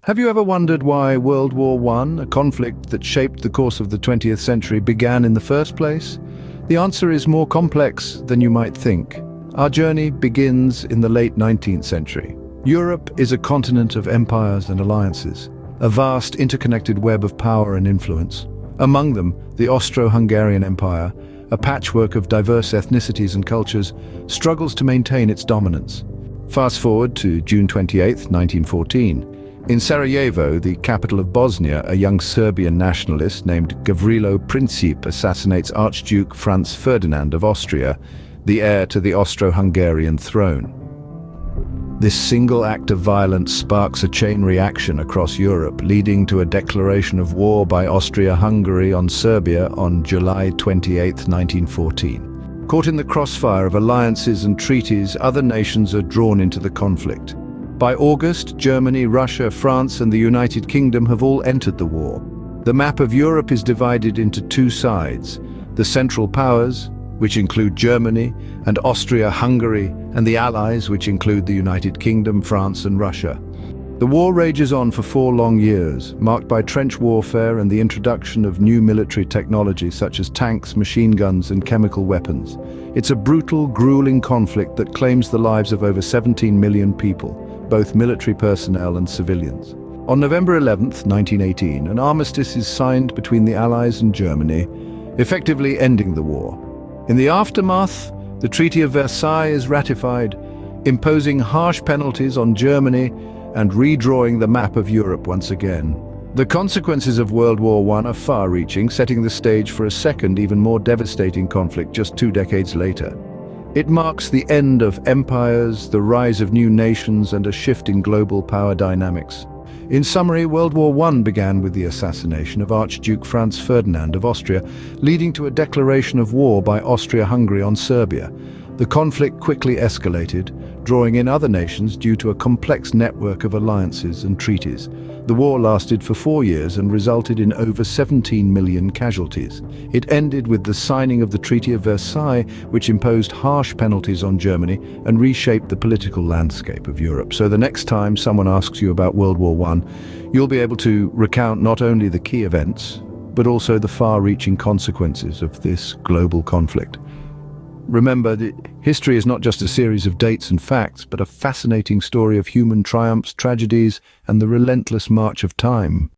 Have you ever wondered why World War I, a conflict that shaped the course of the 20th century, began in the first place? The answer is more complex than you might think. Our journey begins in the late 19th century. Europe is a continent of empires and alliances, a vast interconnected web of power and influence. Among them, the Austro-Hungarian Empire, a patchwork of diverse ethnicities and cultures, struggles to maintain its dominance. Fast forward to June 28, 1914. In Sarajevo, the capital of Bosnia, a young Serbian nationalist named Gavrilo Princip assassinates Archduke Franz Ferdinand of Austria, the heir to the Austro-Hungarian throne. This single act of violence sparks a chain reaction across Europe, leading to a declaration of war by Austria-Hungary on Serbia on July 28, 1914. Caught in the crossfire of alliances and treaties, other nations are drawn into the conflict. By August, Germany, Russia, France, and the United Kingdom have all entered the war. The map of Europe is divided into two sides: the Central Powers, which include Germany, and Austria-Hungary, and the Allies, which include the United Kingdom, France, and Russia. The war rages on for 4 long years, marked by trench warfare and the introduction of new military technology such as tanks, machine guns, and chemical weapons. It's a brutal, grueling conflict that claims the lives of over 17 million people, both military personnel and civilians. On November 11, 1918, an armistice is signed between the Allies and Germany, effectively ending the war. In the aftermath, the Treaty of Versailles is ratified, imposing harsh penalties on Germany and redrawing the map of Europe once again. The consequences of World War I are far-reaching, setting the stage for a second, even more devastating conflict just 2 decades later. It marks the end of empires, the rise of new nations, and a shift in global power dynamics. In summary, World War I began with the assassination of Archduke Franz Ferdinand of Austria, leading to a declaration of war by Austria-Hungary on Serbia. The conflict quickly escalated, drawing in other nations due to a complex network of alliances and treaties. The war lasted for 4 years and resulted in over 17 million casualties. It ended with the signing of the Treaty of Versailles, which imposed harsh penalties on Germany and reshaped the political landscape of Europe. So the next time someone asks you about World War I, you'll be able to recount not only the key events, but also the far-reaching consequences of this global conflict. Remember that history is not just a series of dates and facts, but a fascinating story of human triumphs, tragedies, and the relentless march of time.